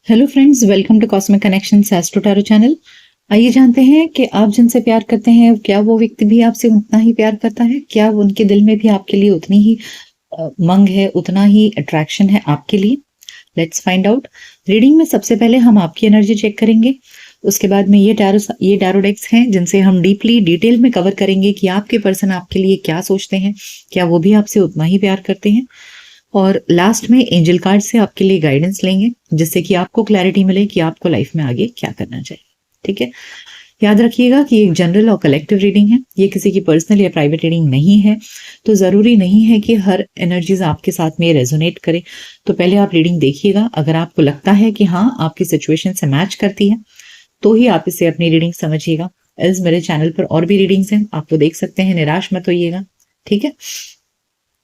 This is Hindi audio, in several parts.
Hello friends, welcome to cosmic connections astro tarot channel. आइए जानते हैं कि आप जिनसे प्यार करते हैं क्या वो व्यक्ति भी आपसे उतना ही प्यार करता है, क्या उनके दिल में भी आपके लिए उतनी ही मंग है, उतना ही अट्रैक्शन है आपके लिए। Let's find out. रीडिंग में सबसे पहले हम आपकी एनर्जी चेक करेंगे, उसके बाद में ये टैरो डेक्स हैं जिनसे हम डीपली डिटेल में कवर करेंगे कि आपके पर्सन आपके लिए क्या सोचते हैं, क्या वो भी आपसे उतना ही प्यार करते हैं। और लास्ट में एंजल कार्ड से आपके लिए गाइडेंस लेंगे जिससे कि आपको क्लैरिटी मिले कि आपको लाइफ में आगे क्या करना चाहिए। ठीक है, याद रखिएगा कि एक जनरल और कलेक्टिव रीडिंग है, ये किसी की पर्सनल या प्राइवेट रीडिंग नहीं है, तो ज़रूरी नहीं है कि हर एनर्जीज आपके साथ में रेजोनेट करे। तो पहले आप रीडिंग देखिएगा, अगर आपको लगता है कि हाँ आपकी सिचुएशन से मैच करती है तो ही आप इसे अपनी रीडिंग समझिएगा। एज मेरे चैनल पर और भी रीडिंग्स हैं, आपको देख सकते हैं, निराश मत होइएगा। ठीक है,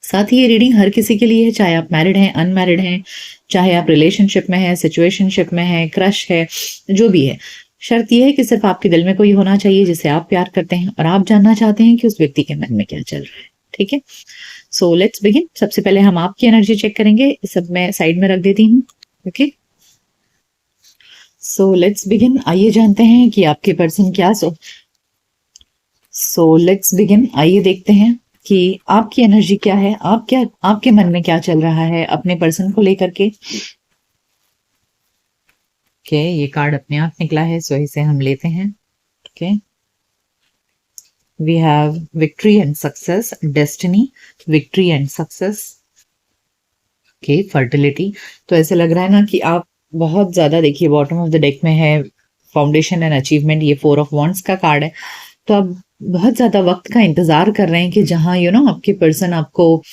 साथ ही ये रीडिंग हर किसी के लिए है, चाहे आप मैरिड हैं, अनमैरिड हैं, चाहे आप रिलेशनशिप में हैं, सिचुएशनशिप में हैं, क्रश है, जो भी है। शर्त यह है कि सिर्फ आपके दिल में कोई होना चाहिए जिसे आप प्यार करते हैं और आप जानना चाहते हैं कि उस व्यक्ति के मन में क्या चल रहा है। ठीक है, सो लेट्स बिगिन। सबसे पहले हम आपकी एनर्जी चेक करेंगे, इस सब मैं साइड में रख देती हूँ। Okay, so let's begin. आइए जानते हैं कि आपके पर्सन क्या सो लेट्स बिगिन। आइए देखते हैं कि आपकी एनर्जी क्या है, आपके मन में क्या चल रहा है अपने पर्सन को लेकर के। ओके, ये कार्ड अपने आप निकला है, सो इसे हम लेते हैं। Okay, we have victory and success, destiny, victory and success. Okay, fertility. तो ऐसे लग रहा है ना कि आप बहुत ज्यादा, देखिए बॉटम ऑफ द डेक में है फाउंडेशन एंड अचीवमेंट, ये 4 ऑफ वॉन्ड्स का कार्ड है। तो आप बहुत ज्यादा वक्त का इंतजार कर रहे हैं कि जहां आपके पर्सन आपको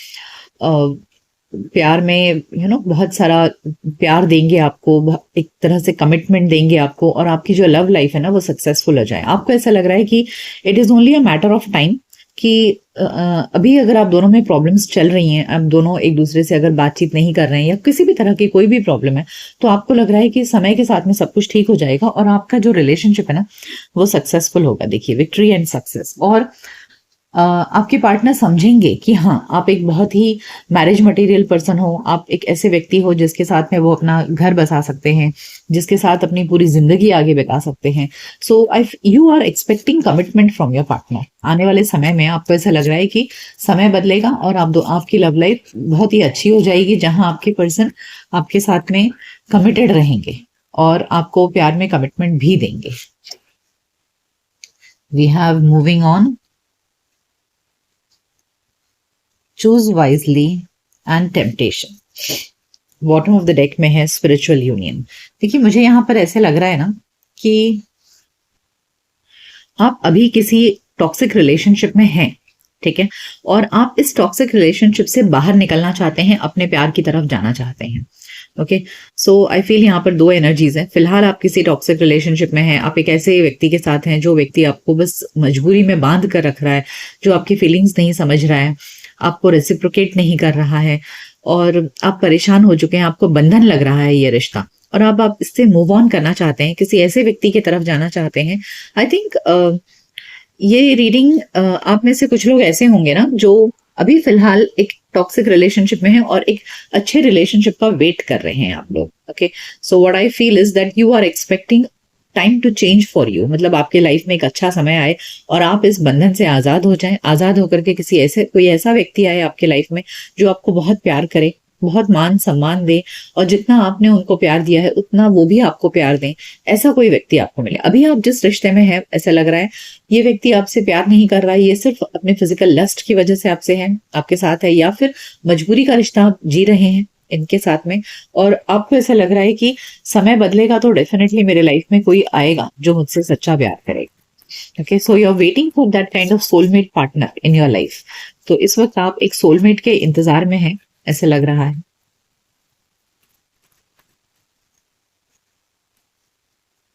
प्यार में बहुत सारा प्यार देंगे, आपको एक तरह से कमिटमेंट देंगे आपको, और आपकी जो लव लाइफ है ना वो सक्सेसफुल हो जाए। आपको ऐसा लग रहा है कि it is only a matter of time कि अभी अगर आप दोनों में प्रॉब्लम्स चल रही हैं, आप दोनों एक दूसरे से अगर बातचीत नहीं कर रहे हैं या किसी भी तरह की कोई भी प्रॉब्लम है, तो आपको लग रहा है कि समय के साथ में सब कुछ ठीक हो जाएगा और आपका जो रिलेशनशिप है ना वो सक्सेसफुल होगा। देखिए, विक्ट्री एंड सक्सेस। और आपके पार्टनर समझेंगे कि हाँ आप एक बहुत ही मैरिज मटेरियल पर्सन हो, आप एक ऐसे व्यक्ति हो जिसके साथ में वो अपना घर बसा सकते हैं, जिसके साथ अपनी पूरी जिंदगी आगे बिता सकते हैं। So you are expecting commitment from your partner. आने वाले समय में आपको ऐसा लग रहा है कि समय बदलेगा और आपकी लव लाइफ बहुत ही अच्छी हो जाएगी, जहां आपके पर्सन आपके साथ में कमिटेड रहेंगे और आपको प्यार में कमिटमेंट भी देंगे। We have moving on, choose wisely and temptation. Bottom of the deck में है स्पिरिचुअल यूनियन। देखिए, मुझे यहां पर ऐसे लग रहा है ना कि आप अभी किसी टॉक्सिक रिलेशनशिप में हैं, ठीक है, और आप इस टॉक्सिक रिलेशनशिप से बाहर निकलना चाहते हैं, अपने प्यार की तरफ जाना चाहते हैं। ओके, सो आई फील यहाँ पर दो एनर्जीज हैं। फिलहाल आप किसी टॉक्सिक रिलेशनशिप में हैं, आप एक ऐसे व्यक्ति के साथ हैं जो व्यक्ति आपको बस मजबूरी में बांध कर रख रहा है, जो आपकी फीलिंग्स नहीं समझ रहा है, आपको रेसिप्रोकेट नहीं कर रहा है, और आप परेशान हो चुके हैं, आपको बंधन लग रहा है ये रिश्ता, और अब आप इससे मूव ऑन करना चाहते हैं, किसी ऐसे व्यक्ति की तरफ जाना चाहते हैं। आई थिंक ये रीडिंग आप में से कुछ लोग ऐसे होंगे ना जो अभी फिलहाल एक टॉक्सिक रिलेशनशिप में है और एक अच्छे रिलेशनशिप का वेट कर रहे हैं आप लोग। Okay, so what I feel is that you are expecting time to change for you, मतलब आपके लाइफ में एक अच्छा समय आए और आप इस बंधन से आजाद हो जाएं, आजाद होकर के कोई ऐसा व्यक्ति आए आपके लाइफ में जो आपको बहुत प्यार करे, बहुत मान सम्मान दे, और जितना आपने उनको प्यार दिया है उतना वो भी आपको प्यार दें। ऐसा कोई व्यक्ति आपको मिले। अभी आप जिस रिश्ते में है, ऐसा लग रहा है ये व्यक्ति आपसे प्यार नहीं कर रहा है, ये सिर्फ अपने फिजिकल लस्ट की वजह से आपसे है, आपके साथ है, या फिर मजबूरी का रिश्ता आप जी रहे हैं इनके साथ में, और आपको ऐसा लग रहा है कि समय बदलेगा तो डेफिनेटली मेरे लाइफ में कोई आएगा जो मुझसे सच्चा प्यार करेगा। Okay, so you are waiting for that kind of soulmate partner in your life. तो इस वक्त आप एक सोलमेट के इंतजार में हैं, ऐसे लग रहा है।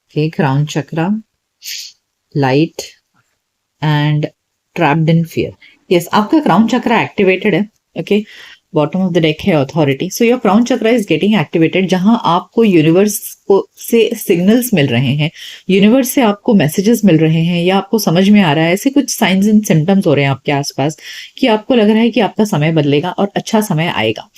Okay, crown chakra, light and trapped in fear. Yes, आपका क्राउन चक्रा एक्टिवेटेड है। Okay, bottom of the deck है authority. So your crown chakra is getting activated, जहां आपको यूनिवर्स को से सिग्नल्स मिल रहे हैं, यूनिवर्स से आपको मैसेजेस मिल रहे हैं, या आपको समझ में आ रहा है, ऐसे कुछ साइंस एंड सिम्टम्स हो रहे हैं आपके आसपास कि आपको लग रहा है कि आपका समय बदलेगा और अच्छा समय आएगा।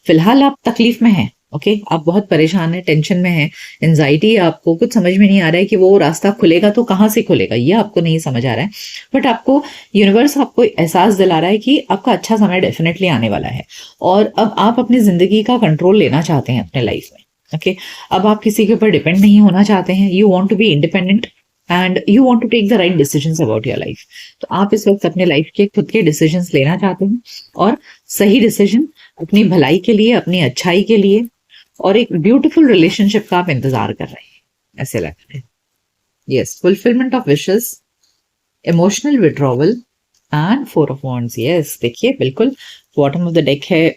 फिलहाल आप तकलीफ में हैं, ओके आप बहुत परेशान है, टेंशन में है, एंजाइटी है, आपको कुछ समझ में नहीं आ रहा है कि वो रास्ता खुलेगा तो कहाँ से खुलेगा, ये आपको नहीं समझ आ रहा है। बट आपको यूनिवर्स आपको एहसास दिला रहा है कि आपका अच्छा समय डेफिनेटली आने वाला है और अब आप अपनी जिंदगी का कंट्रोल लेना चाहते हैं अपने लाइफ में। ओके अब आप किसी के ऊपर डिपेंड नहीं होना चाहते हैं, you want to be independent and you want to take the right decision about your life. तो आप इस वक्त अपने लाइफ के खुद के डिसीजन लेना चाहते हैं और सही डिसीजन अपनी भलाई के लिए, अपनी अच्छाई के लिए और एक ब्यूटीफुल रिलेशनशिप का आप इंतजार कर रहे हैं, ऐसे लग रहा है। Yes, fulfilment of wishes, emotional withdrawal and 4 of wands. Yes देखिए बिल्कुल बॉटम ऑफ द डेक है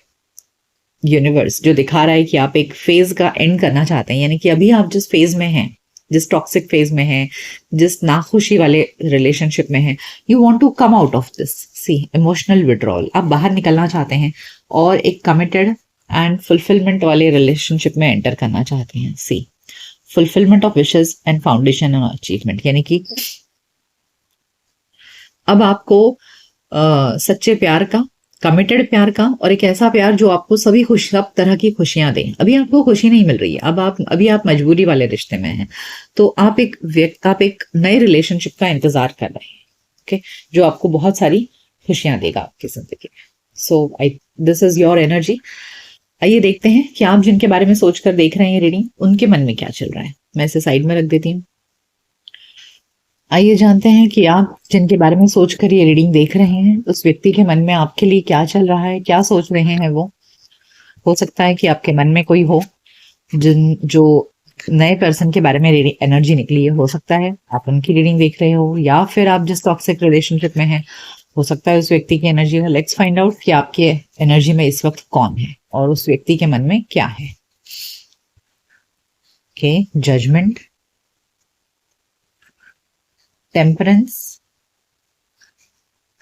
यूनिवर्स जो दिखा रहा है कि आप एक फेज का एंड करना चाहते हैं, यानी कि अभी आप जिस फेज में हैं, जिस टॉक्सिक फेज में हैं, जिस नाखुशी वाले रिलेशनशिप में हैं, you want to come out of this. See emotional withdrawal, आप बाहर निकलना चाहते हैं और एक कमिटेड एंड फुलफिलमेंट वाले रिलेशनशिप में एंटर करना चाहते हैं। See fulfilment of wishes and foundation and achievement, यानी कि अब आपको सच्चे प्यार का, कमिटेड प्यार का और एक ऐसा प्यार जो आपको सभी खुश, सब तरह की खुशियां दे। अभी आपको खुशी नहीं मिल रही है, अभी आप मजबूरी वाले रिश्ते में हैं, तो आप एक नए रिलेशनशिप का इंतजार कर रहे हैं। ओके जो आपको बहुत सारी खुशियां देगा आपकी जिंदगी में। So this is your energy. आइए देखते हैं कि आप जिनके बारे में सोचकर देख रहे हैं रीडिंग, उनके मन में क्या चल रहा है। मैं इसे साइड में रख देती हूँ। आइए जानते हैं कि आप जिनके बारे में सोचकर ये रीडिंग देख रहे हैं, उस व्यक्ति के मन में आपके लिए क्या चल रहा है, क्या सोच रहे हैं वो। हो सकता है कि आपके मन में कोई हो जो नए पर्सन के बारे में एनर्जी निकली है, हो सकता है आप उनकी रीडिंग देख रहे हो, या फिर आप जिस टॉक्सिक रिलेशनशिप में हैं, हो सकता है उस व्यक्ति की एनर्जी है। लेट्स फाइंड आउट कि आपके एनर्जी में इस वक्त कौन है और उस व्यक्ति के मन में क्या है। Okay judgement, temperance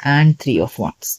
and 3 of wands.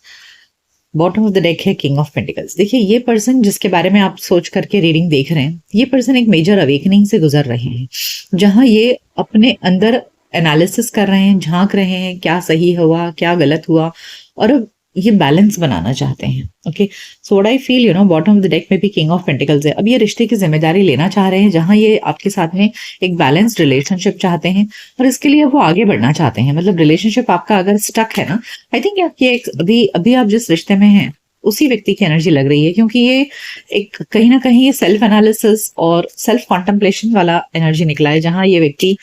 Bottom of the deck है किंग ऑफ पेंटिकल्स। देखिए ये पर्सन जिसके बारे में आप सोच करके रीडिंग देख रहे हैं, ये पर्सन एक मेजर अवेकनिंग से गुजर रहे हैं, जहां ये अपने अंदर एनालिसिस कर रहे हैं, झांक रहे हैं क्या सही हुआ, क्या गलत हुआ, और अब ये बैलेंस बनाना चाहते हैं। Okay so what I feel, you know, bottom of the deck में भी किंग ऑफ पेंटिकल्स है। अब ये रिश्ते की जिम्मेदारी लेना चाह रहे हैं, जहां ये आपके साथ में एक बैलेंस्ड रिलेशनशिप चाहते हैं और इसके लिए वो आगे बढ़ना चाहते हैं। मतलब रिलेशनशिप आपका अगर स्टक है ना, आई थिंक आपकी अभी आप जिस रिश्ते में हैं उसी व्यक्ति की एनर्जी लग रही है, क्योंकि ये एक कहीं ना कहीं सेल्फ एनालिसिस और सेल्फ कॉन्टेम्पलेशन वाला एनर्जी निकला है, जहां ये व्यक्ति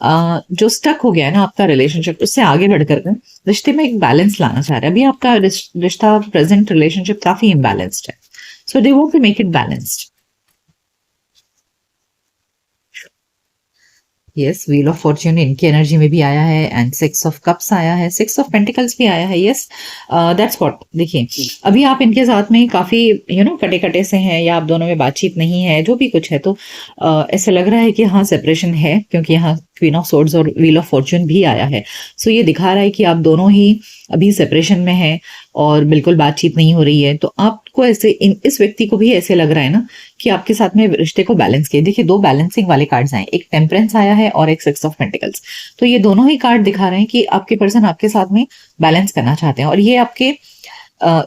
जो स्टक हो गया है ना आपका रिलेशनशिप, उससे आगे बढ़कर रिश्ते में एक बैलेंस लाना चाह रहा है। अभी आपका रिश्ता, प्रेजेंट रिलेशनशिप काफी इम्बैलेंस्ड है, so they want to make it balanced. Yes wheel of fortune इनकी एनर्जी में भी आया है एंड 6 ऑफ कप्स आया है, 6 ऑफ पेंटिकल्स भी आया है। Yes that's what. देखिए अभी आप इनके साथ में काफी कटे कटे से हैं, या आप दोनों में बातचीत नहीं है, जो भी कुछ है, तो ऐसा लग रहा है कि हाँ सेपरेशन है, क्योंकि यहाँ क्वीन ऑफ सोर्ड्स और व्हील ऑफ फॉर्च्यून भी आया है। सो ये दिखा रहा है कि आप दोनों ही अभी सेपरेशन में हैं और बिल्कुल बातचीत नहीं हो रही है। तो आपको ऐसे इस व्यक्ति को भी ऐसे लग रहा है ना कि आपके साथ में रिश्ते को बैलेंस किए। देखिए 2 बैलेंसिंग वाले कार्ड्स आए, एक टेम्परेंस आया है और एक 6 ऑफ पेंटिकल्स। तो ये दोनों ही कार्ड दिखा रहे हैं कि आपके पर्सन आपके साथ में बैलेंस करना चाहते हैं, और ये आपके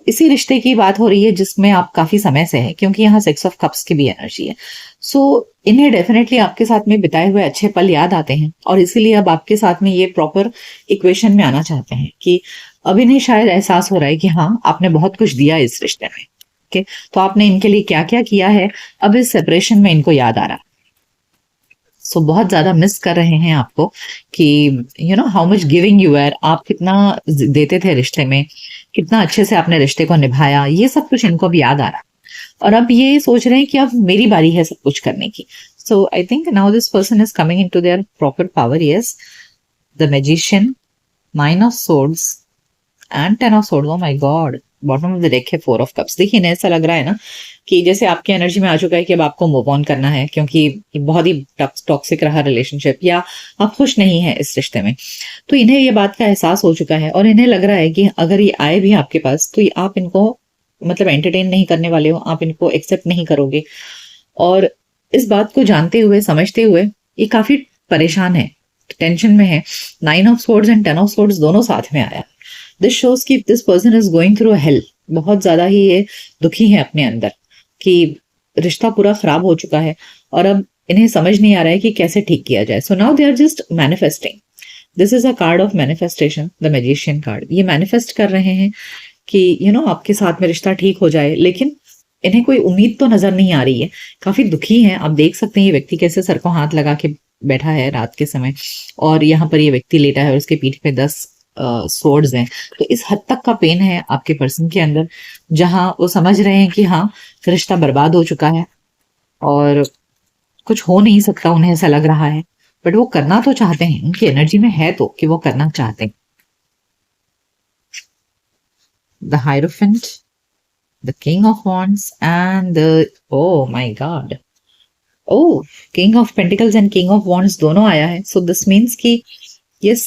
इसी रिश्ते की बात हो रही है जिसमें आप काफी समय से हैं, क्योंकि यहाँ 6 ऑफ कप्स की भी एनर्जी है। सो इन्हें डेफिनेटली आपके साथ में बिताए हुए अच्छे पल याद आते हैं, और इसीलिए अब आपके साथ में ये प्रॉपर इक्वेशन में आना चाहते हैं कि अब इन्हें शायद एहसास हो रहा है कि हाँ आपने बहुत कुछ दिया इस रिश्ते में। ओके तो आपने इनके लिए क्या क्या किया है, अब इस सेपरेशन में इनको याद आ रहा है। सो बहुत ज्यादा मिस कर रहे हैं आपको कि how much giving you are, आप कितना देते थे रिश्ते में, कितना अच्छे से आपने रिश्ते को निभाया, ये सब कुछ इनको भी याद आ रहा है। और अब ये सोच रहे हैं कि अब मेरी बारी है सब कुछ करने की। So I think now this person is coming into their proper power. Yes the magician, 9 of swords and 10 of swords. Oh my god, bottom of the deck है 4 ऑफ कप्स। देखिए इन्हें ऐसा लग रहा है ना कि जैसे आपकी एनर्जी में आ चुका है कि अब आपको मूव ऑन करना है, क्योंकि बहुत ही टॉक्सिक रहा रिलेशनशिप, या आप खुश नहीं है इस रिश्ते में। तो इन्हें ये बात का एहसास हो चुका है, और इन्हें लग रहा है कि अगर ये आए भी आपके पास तो आप इनको मतलब एंटरटेन नहीं करने वाले हो, आप इनको एक्सेप्ट नहीं करोगे। और इस बात को जानते हुए, समझते हुए ये काफी परेशान है, टेंशन में है। 9 of swords and 10 of swords दोनों साथ में आया। दिस शोज कि this person is going through hell. बहुत ज्यादा ही ये दुखी है अपने अंदर कि रिश्ता पूरा खराब हो चुका है और अब इन्हें समझ नहीं आ रहा है कि कैसे ठीक किया जाए. So now they are just manifesting. This is a card of manifestation, the magician card. ये मैनिफेस्ट कर रहे हैं कि आपके साथ में रिश्ता ठीक हो जाए, लेकिन इन्हें कोई उम्मीद तो नजर नहीं आ रही है. काफी दुखी हैं. आप देख सकते हैं ये व्यक्ति कैसे सर को हाथ लगा के बैठा है रात के समय, और यहाँ पर ये व्यक्ति लेटा है और उसके पीठ पे 10 सोर्ड्स हैं. तो इस हद तक का पेन है आपके पर्सन के अंदर, जहां वो समझ रहे हैं कि हाँ, रिश्ता बर्बाद हो चुका है और कुछ हो नहीं सकता. उन्हें ऐसा लग रहा है, बट वो करना तो चाहते हैं. उनकी एनर्जी में है तो कि वो करना चाहते हैं. The hierophant, the king of wands, and the, oh my god, oh, king of pentacles and king of wands दोनों आया है. so this means कि yes,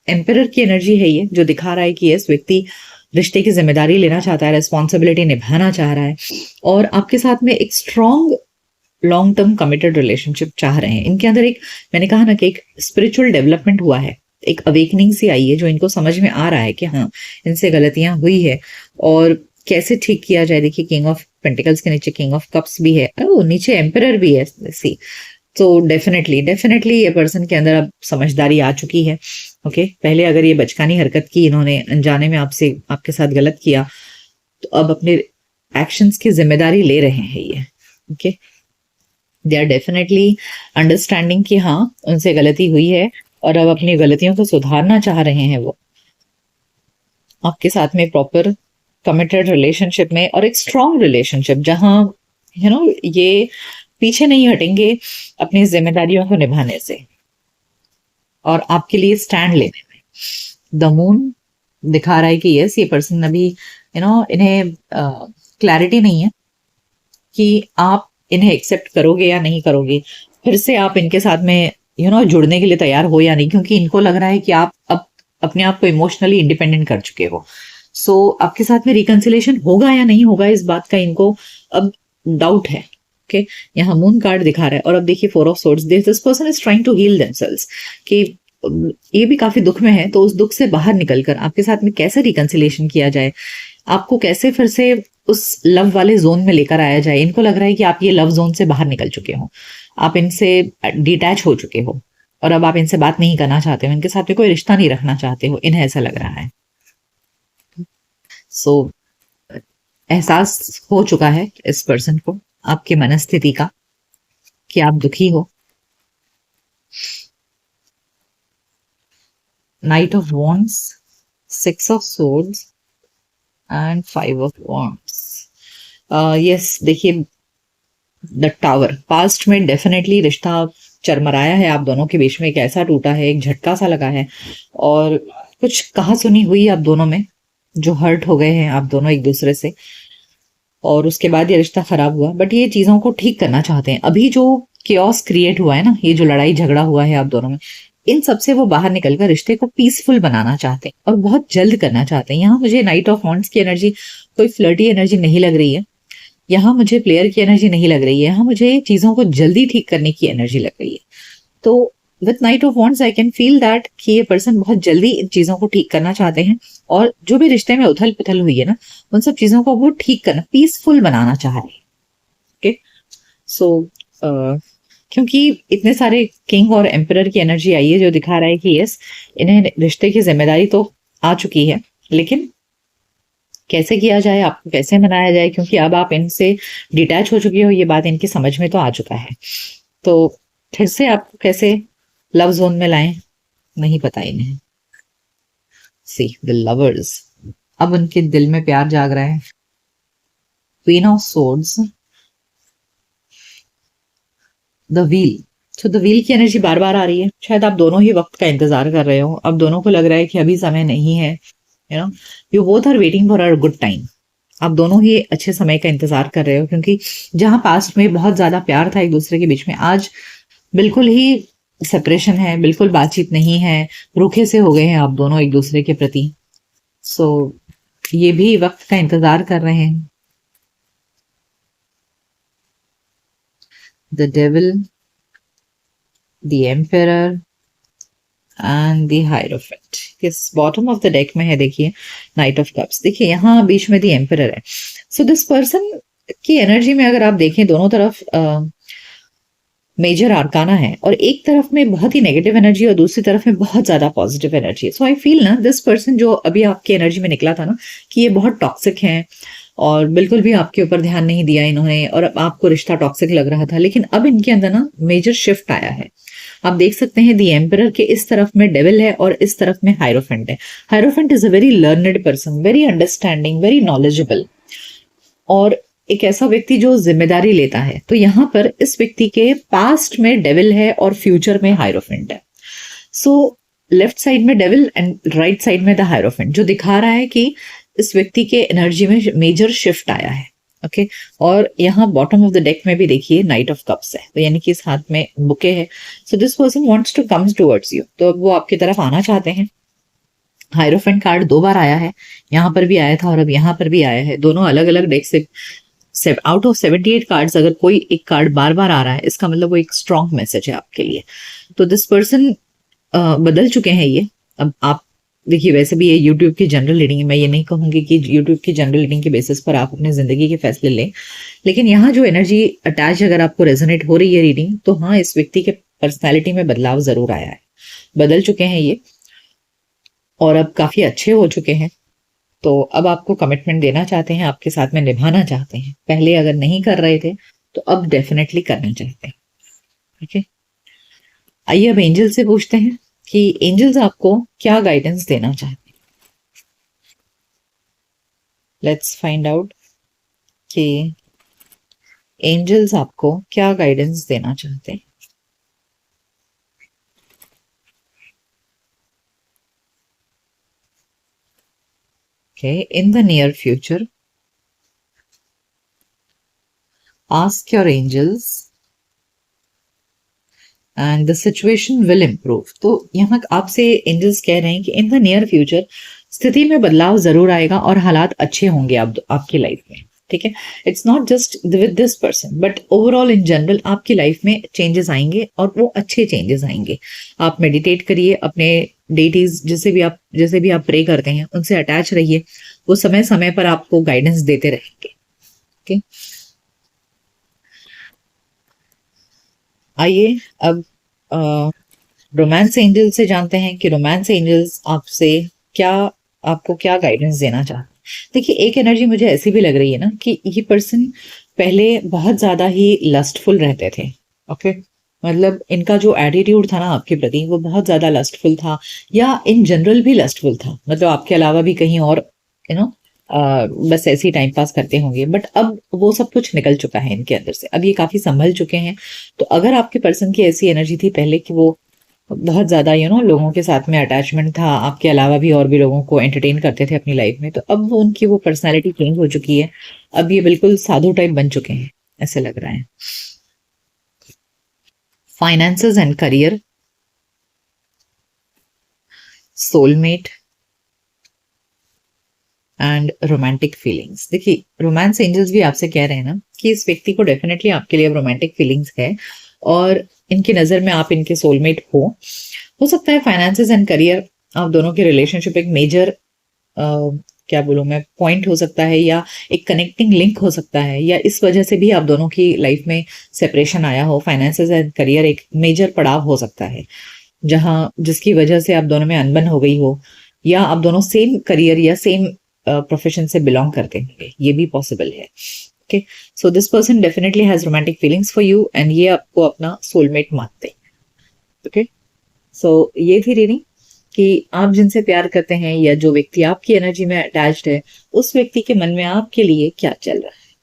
एम्परर की एनर्जी है ये, जो दिखा रहा है कि यस, व्यक्ति रिश्ते की जिम्मेदारी लेना चाहता है, रेस्पॉन्सिबिलिटी निभाना चाह रहा है और आपके साथ में एक strong long term committed relationship चाह रहे हैं. इनके अंदर एक, मैंने कहा ना कि एक स्पिरिचुअल डेवलपमेंट हुआ है, एक अवेकनिंग सी आई है, जो इनको समझ में आ रहा है कि हाँ, इनसे गलतियां हुई है और कैसे ठीक किया जाए. देखिए, किंग ऑफ पेंटिकल्स के नीचे किंग ऑफ कप्स भी है, नीचे एम्परर भी है. सी, तो डेफिनेटली ये पर्सन के अंदर अब समझदारी आ चुकी है. ओके, पहले अगर ये बचकानी हरकत की, इन्होंने अनजाने में आपके साथ गलत किया, तो अब अपने एक्शंस की जिम्मेदारी ले रहे हैं ये. Okay, they are definitely understanding कि हाँ, उनसे गलती हुई है और अब अपनी गलतियों को सुधारना चाह रहे हैं वो आपके साथ में प्रॉपर कमिटेड रिलेशनशिप में, और एक स्ट्रॉन्ग रिलेशनशिप जहां ये पीछे नहीं हटेंगे अपनी जिम्मेदारियों को निभाने से और आपके लिए स्टैंड लेने में. द मून दिखा रहा है कि यस, ये पर्सन अभी इन्हें क्लैरिटी नहीं है कि आप इन्हें एक्सेप्ट करोगे या नहीं करोगे, फिर से आप इनके साथ में जुड़ने के लिए तैयार हो या नहीं, क्योंकि इनको लग रहा है कि आप अब अपने आप को इमोशनली इंडिपेंडेंट कर चुके हो. सो आपके साथ में रिकंसिलेशन होगा या नहीं होगा, इस बात का इनको अब डाउट है. ओके, यहाँ मून कार्ड दिखा रहा है और अब देखिए 4 of swords. This person is trying to heal themselves, कि ये भी काफी दुख में है, तो उस दुख से बाहर निकलकर आपके साथ में कैसे रिकंसिलेशन किया जाए, आपको कैसे फिर से उस लव वाले जोन में लेकर आया जाए. इनको लग रहा है कि आप ये लव जोन से बाहर निकल चुके हो, आप इनसे डिटैच हो चुके हो और अब आप इनसे बात नहीं करना चाहते हो, इनके साथ में कोई रिश्ता नहीं रखना चाहते हो, इन्हें ऐसा लग रहा है. सो एहसास हो चुका है इस पर्सन को आपकी मनस्थिति का, कि आप दुखी हो. Night of wands, 6 of swords and 5 of wands. Yes, देखिए, द टावर, पास्ट में डेफिनेटली रिश्ता चरमराया है आप दोनों के बीच में, एक ऐसा टूटा है, एक झटका सा लगा है और कुछ कहा सुनी हुई आप दोनों में, जो हर्ट हो गए हैं आप दोनों एक दूसरे से, और उसके बाद ये रिश्ता खराब हुआ. बट ये चीजों को ठीक करना चाहते हैं. अभी जो केओस क्रिएट हुआ है ना, ये जो लड़ाई झगड़ा हुआ है आप दोनों में, इन सबसे वो बाहर निकलकर रिश्ते को पीसफुल बनाना चाहते हैं और बहुत जल्द करना चाहते हैं. यहाँ मुझे नाइट ऑफ वॉन्ड्स की एनर्जी, कोई फ्लर्टी एनर्जी नहीं लग रही है. यहाँ मुझे प्लेयर की एनर्जी नहीं लग रही है. यहाँ मुझे चीजों को जल्दी ठीक करने की एनर्जी लग रही है. तो with night of wands I can feel that कि ये पर्सन बहुत जल्दी इन चीजों को ठीक करना चाहते हैं और जो भी रिश्ते में उथल पुथल हुई है ना, उन सब चीजों को वो ठीक करना, पीसफुल बनाना चाह रहे हैं. ओके, सो क्योंकि इतने सारे किंग और एम्परर की एनर्जी आई है, जो दिखा रहा है कि यस, इन्हें रिश्ते की जिम्मेदारी तो आ चुकी है, लेकिन कैसे किया जाए, आपको कैसे मनाया जाए, क्योंकि अब आप इनसे डिटैच हो चुके हो, ये बात इनकी समझ में तो आ चुका है. तो फिर से आपको कैसे लव जोन में लाएं, नहीं पता इन्हें. सी, द लवर्स, अब उनके दिल में प्यार जाग रहा है. Queen of swords, the wheel. तो द व्हील की एनर्जी बार बार आ रही है. शायद आप दोनों ही वक्त का इंतजार कर रहे हो. अब दोनों को लग रहा है कि अभी समय नहीं है. You both are waiting for a good time. आप दोनों ही अच्छे समय का इंतजार कर रहे हो, क्योंकि जहां पास्ट में बहुत ज्यादा प्यार था एक दूसरे के बीच में, आज बिल्कुल ही सेपरेशन है, बिल्कुल बातचीत नहीं है, रूखे से हो गए हैं आप दोनों एक दूसरे के प्रति. सो ये भी वक्त का इंतजार कर रहे हैं. The devil, the emperor and the hierophant. किस बॉटम ऑफ द डेक में है, देखिए नाइट ऑफ कप्स. देखिए यहाँ बीच में द एम्परर है. सो दिस पर्सन की एनर्जी में अगर आप देखें, दोनों तरफ मेजर आर्काना है, और एक तरफ में बहुत ही नेगेटिव एनर्जी और दूसरी तरफ में बहुत ज्यादा पॉजिटिव एनर्जी है। सो आई फील ना, दिस पर्सन जो अभी आपकी एनर्जी में निकला था ना, कि ये बहुत टॉक्सिक है और बिल्कुल भी आपके ऊपर ध्यान नहीं दिया इन्होंने, और अब आपको रिश्ता टॉक्सिक लग रहा था, लेकिन अब इनके अंदर ना मेजर शिफ्ट आया है। आप देख सकते हैं दी एम्परर के इस तरफ में डेविल है और इस तरफ में हायरोफेंट है। Hierophant is a very learned person, very understanding, very knowledgeable, और एक ऐसा व्यक्ति जो जिम्मेदारी लेता है। तो यहाँ पर इस व्यक्ति के पास्ट में डेविल है और फ्यूचर में हायरोफेंट है। सो लेफ्ट साइड में डेविल एंड राइट साइड में द हायरोफेंट, जो दिखा रहा है कि इस व्यक्ति के एनर्जी में मेजर शिफ्ट आया है। ओके और यहाँ बॉटम ऑफ द डेक में भी देखिए नाइट ऑफ कप्स है, तो यानी कि इस हाथ में बुके है। So this person wants to comes towards you, तो वो आपकी तरफ आना चाहते हैं। हायरोफेंट कार्ड 2 बार आया है, यहाँ पर भी आया था और अब यहाँ पर भी आया है। दोनों अलग अलग डेक से आउट ऑफ 78 कार्ड्स अगर कोई एक कार्ड बार बार आ रहा है, इसका मतलब वो एक स्ट्रॉन्ग मैसेज है आपके लिए। तो दिस पर्सन बदल चुके हैं ये। अब आप देखिए, वैसे भी ये यूट्यूब की जनरल रीडिंग है, मैं ये नहीं कहूंगी कि यूट्यूब की जनरल रीडिंग के बेसिस पर आप अपनी जिंदगी के फैसले लें, लेकिन यहाँ जो एनर्जी अटैच अगर आपको रेजोनेट हो रही है रीडिंग, तो हाँ, इस व्यक्ति के पर्सनैलिटी में बदलाव जरूर आया है। बदल चुके हैं ये और अब काफी अच्छे हो चुके हैं। तो अब आपको कमिटमेंट देना चाहते हैं, आपके साथ में निभाना चाहते हैं। पहले अगर नहीं कर रहे थे तो अब डेफिनेटली करना चाहते हैं। ठीक है, आइए अब एंजल से पूछते हैं कि एंजल्स आपको क्या गाइडेंस देना चाहते हैं। लेट्स फाइंड आउट कि एंजल्स आपको क्या गाइडेंस देना चाहते हैं। Okay, in the near future, ask your angels and the situation will improve. तो यहाँ आपसे एंजल्स कह रहे हैं कि इन द नियर फ्यूचर स्थिति में बदलाव जरूर आएगा और हालात अच्छे होंगे आपकी लाइफ में। ठीक है, it's not just with this person but overall in general आपकी लाइफ में चेंजेस आएंगे और वो अच्छे चेंजेस आएंगे। आप मेडिटेट करिए, अपने डेटीज जैसे भी आप प्रे करते हैं उनसे अटैच रहिए, वो समय समय पर आपको गाइडेंस देते रहेंगे। ओके, आइए अब रोमांस एंजल से जानते हैं कि रोमांस एंजल्स आपको क्या गाइडेंस देना चाहते हैं। देखिए, एक एनर्जी मुझे ऐसी भी लग रही है ना कि ये पर्सन पहले बहुत ज्यादा ही लस्टफुल रहते थे। ओके, मतलब इनका जो एटीट्यूड था ना आपके प्रति, वो बहुत ज्यादा लस्टफुल था, या इन जनरल भी लस्टफुल था। मतलब आपके अलावा भी कहीं और बस ऐसे ही टाइम पास करते होंगे। बट अब वो सब कुछ निकल चुका है इनके अंदर से, अब ये काफी संभल चुके हैं। तो अगर आपके पर्सन की ऐसी एनर्जी थी पहले कि वो बहुत ज्यादा लोगों के साथ में अटैचमेंट था, आपके अलावा भी और भी लोगों को एंटरटेन करते थे अपनी लाइफ में, तो अब उनकी वो पर्सनैलिटी चेंज हो चुकी है। अब ये बिल्कुल साधु टाइप बन चुके हैं, ऐसे लग रहा है। Finances and career, soulmate and romantic feelings. देखिए, रोमांस एंजल्स भी आपसे कह रहे हैं ना कि इस व्यक्ति को डेफिनेटली आपके लिए रोमांटिक फीलिंग्स है और इनकी नजर में आप इनके सोलमेट हो सकता है फाइनेंसेस एंड करियर, आप दोनों के रिलेशनशिप एक मेजर क्या बोलूं मैं, पॉइंट हो सकता है, या एक कनेक्टिंग लिंक हो सकता है, या इस वजह से भी आप दोनों की लाइफ में सेपरेशन आया हो। फाइनेंसेस एंड करियर एक मेजर पड़ाव हो सकता है जिसकी वजह से आप दोनों में अनबन हो गई हो, या आप दोनों सेम करियर या सेम प्रोफेशन से बिलोंग करते हैं, ये भी पॉसिबल है। Okay, so this person definitely has romantic feelings for you and ये आपको अपना सोलमेट मानते हैं। ओके, सो ये थी रीडिंग कि आप जिनसे प्यार करते हैं या जो व्यक्ति आपकी एनर्जी में अटैच्ड है, उस व्यक्ति के मन में आपके लिए क्या चल रहा है।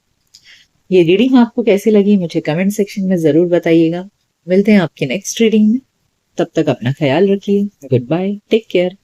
ये रीडिंग आपको कैसी लगी मुझे कमेंट सेक्शन में जरूर बताइएगा। मिलते हैं आपकी नेक्स्ट रीडिंग में, तब तक अपना ख्याल रखिए। Goodbye, take care.